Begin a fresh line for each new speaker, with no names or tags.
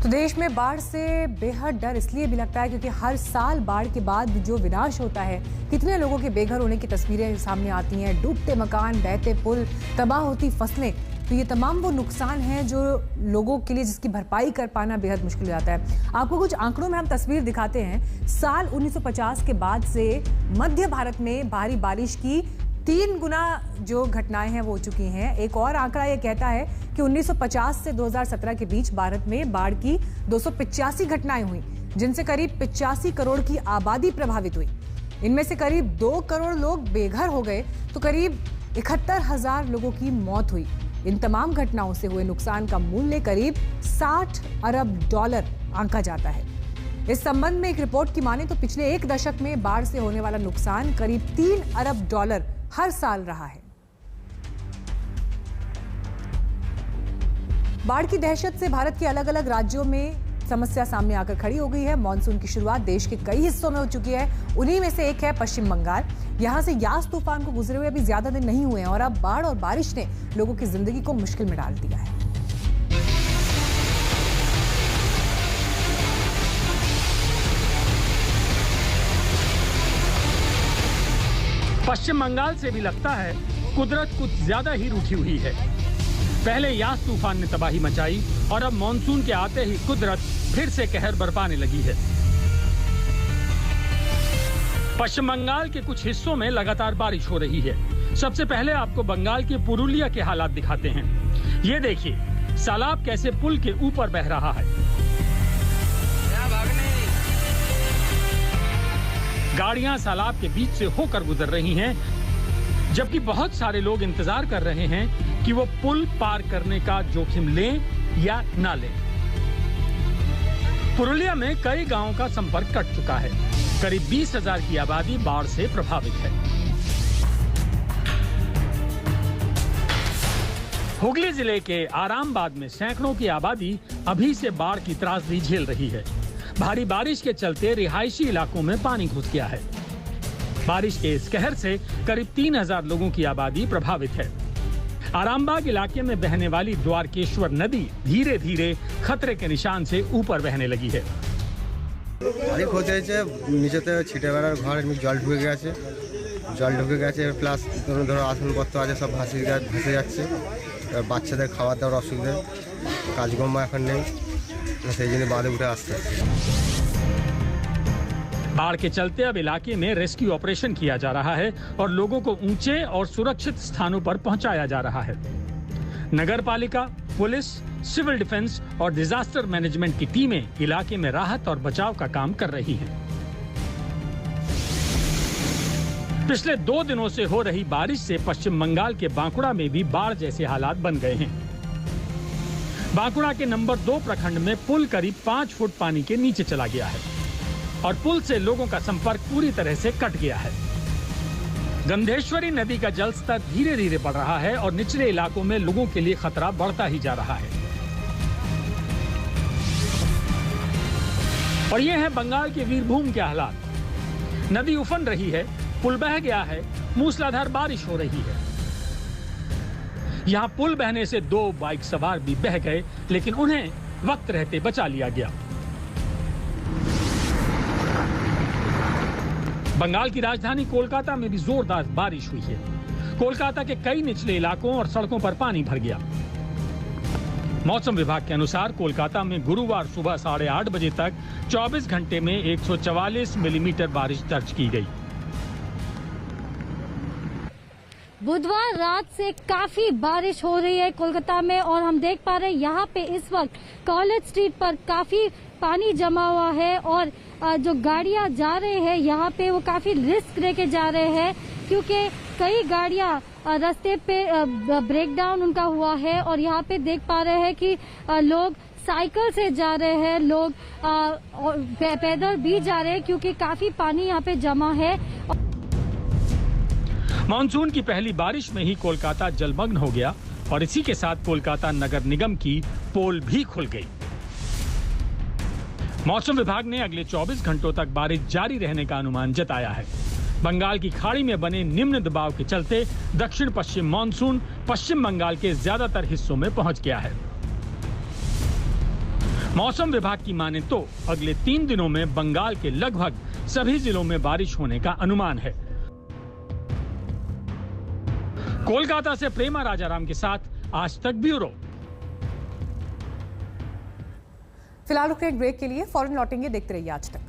तो देश में बाढ़ से बेहद डर इसलिए भी लगता है क्योंकि हर साल बाढ़ के बाद जो विनाश होता है, कितने लोगों के बेघर होने की तस्वीरें सामने आती हैं। डूबते मकान, बहते पुल, तबाह होती फसलें। तो ये तमाम वो नुकसान हैं जो लोगों के लिए जिसकी भरपाई कर पाना बेहद मुश्किल हो जाता है। आपको कुछ आंकड़ों में हम तस्वीर दिखाते हैं। साल 1950 के बाद से मध्य भारत में भारी बारिश की 3 गुना जो घटनाएं हैं वो हो चुकी हैं। एक और आंकड़ा ये कहता है कि 1950 से 2017 के बीच भारत में बाढ़ की 285 घटनाएं हुई, जिनसे करीब 85 करोड़ की आबादी प्रभावित हुई। इनमें से करीब 2 करोड़ लोग बेघर हो गए तो करीब 71,000 लोगों की मौत हुई। इन तमाम घटनाओं से हुए नुकसान का मूल्य करीब $60 अरब आंका जाता है। इस संबंध में एक रिपोर्ट की माने तो पिछले 1 दशक में बाढ़ से होने वाला नुकसान करीब $3 अरब हर साल रहा है। बाढ़ की दहशत से भारत के अलग अलग राज्यों में समस्या सामने आकर खड़ी हो गई है। मॉनसून की शुरुआत देश के कई हिस्सों में हो चुकी है। उन्हीं में से एक है पश्चिम बंगाल। यहां से यास तूफान को गुजरे हुए अभी ज्यादा दिन नहीं हुए हैं और अब बाढ़ और बारिश ने लोगों की जिंदगी को मुश्किल में डाल दिया है।
पश्चिम बंगाल से भी लगता है कुदरत कुछ ज्यादा ही रूठी हुई है। पहले यास तूफान ने तबाही मचाई और अब मॉनसून के आते ही कुदरत फिर से कहर बरपाने लगी है। पश्चिम बंगाल के कुछ हिस्सों में लगातार बारिश हो रही है। सबसे पहले आपको बंगाल के पुरुलिया के हालात दिखाते हैं। ये देखिए, सालाब कैसे पुल के ऊपर बह रहा है। गाड़ियां सालाब के बीच से होकर गुजर रही हैं, जबकि बहुत सारे लोग इंतजार कर रहे हैं कि वो पुल पार करने का जोखिम लें या ना लें। पुरुलिया में कई गांवों का संपर्क कट चुका है। करीब 20,000 की आबादी बाढ़ से प्रभावित है। हुगली जिले के आरामबाग में सैकड़ों की आबादी अभी से बाढ़ की त्रासदी झेल रही है। भारी बारिश के चलते रिहायशी इलाकों में पानी घुस गया है। बारिश के इस कहर से करीब 3,000 लोगों की आबादी प्रभावित है। आरामबाग इलाके में बहने वाली द्वारकेश्वर नदी धीरे धीरे खतरे के निशान से ऊपर बहने लगी है।
নিচেতে ছিটে বেড়ার ঘর এমনি জল ঢুকে গেছে প্লাস ধরো আসনপত্র আছে সব ভাসে যাচ্ছে। বাচ্চাদের খাওয়া দাওয়ার অসুবিধা, কাজকর্ম এখন নেই, সেই জন্য বাঁধে উঠে আসতে।
बाढ़ के चलते अब इलाके में रेस्क्यू ऑपरेशन किया जा रहा है और लोगों को ऊंचे और सुरक्षित स्थानों पर पहुंचाया जा रहा है। नगर पालिका, पुलिस, सिविल डिफेंस और डिजास्टर मैनेजमेंट की टीमें इलाके में राहत और बचाव का काम कर रही हैं। पिछले 2 दिनों से हो रही बारिश से पश्चिम बंगाल के बांकुड़ा में भी बाढ़ जैसे हालात बन गए हैं। बांकुड़ा के नंबर 2 प्रखंड में पुल करीब 5 फुट पानी के नीचे चला गया है और पुल से लोगों का संपर्क पूरी तरह से कट गया है। गंधेश्वरी नदी का जलस्तर धीरे धीरे बढ़ रहा है और निचले इलाकों में लोगों के लिए खतरा बढ़ता ही जा रहा है। और ये है बंगाल के वीरभूम के हालात। नदी उफन रही है, पुल बह गया है, मूसलाधार बारिश हो रही है। यहाँ पुल बहने से 2 बाइक सवार भी बह गए, लेकिन उन्हें वक्त रहते बचा लिया गया। बंगाल की राजधानी कोलकाता में भी जोरदार बारिश हुई है। कोलकाता के कई निचले इलाकों और सड़कों पर पानी भर गया। मौसम विभाग के अनुसार कोलकाता में गुरुवार सुबह 8:30 बजे तक 24 घंटे में 144 मिलीमीटर बारिश दर्ज की गई।
बुधवार रात से काफी बारिश हो रही है कोलकाता में और हम देख पा रहे हैं यहाँ पे इस वक्त कॉलेज स्ट्रीट पर काफी पानी जमा हुआ है और जो गाड़ियां जा रहे हैं यहाँ पे वो काफी रिस्क लेके जा रहे हैं क्योंकि कई गाड़ियां रास्ते पे ब्रेकडाउन उनका हुआ है और यहाँ पे देख पा रहे हैं कि लोग साइकिल से जा रहे हैं, लोग पैदल भी जा रहे हैं क्योंकि काफी पानी यहाँ पे जमा है।
मानसून की पहली बारिश में ही कोलकाता जलमग्न हो गया और इसी के साथ कोलकाता नगर निगम की पोल भी खुल गई। मौसम विभाग ने अगले 24 घंटों तक बारिश जारी रहने का अनुमान जताया है। बंगाल की खाड़ी में बने निम्न दबाव के चलते दक्षिण पश्चिम मानसून पश्चिम बंगाल के ज्यादातर हिस्सों में पहुंच गया है। मौसम विभाग की माने तो अगले 3 दिनों में बंगाल के लगभग सभी जिलों में बारिश होने का अनुमान है। कोलकाता से प्रेमा राजाराम के साथ आज तक ब्यूरो।
फिलहाल रुकते हैं ब्रेक के लिए, फौरन लौटेंगे, देखते रहिए आज तक।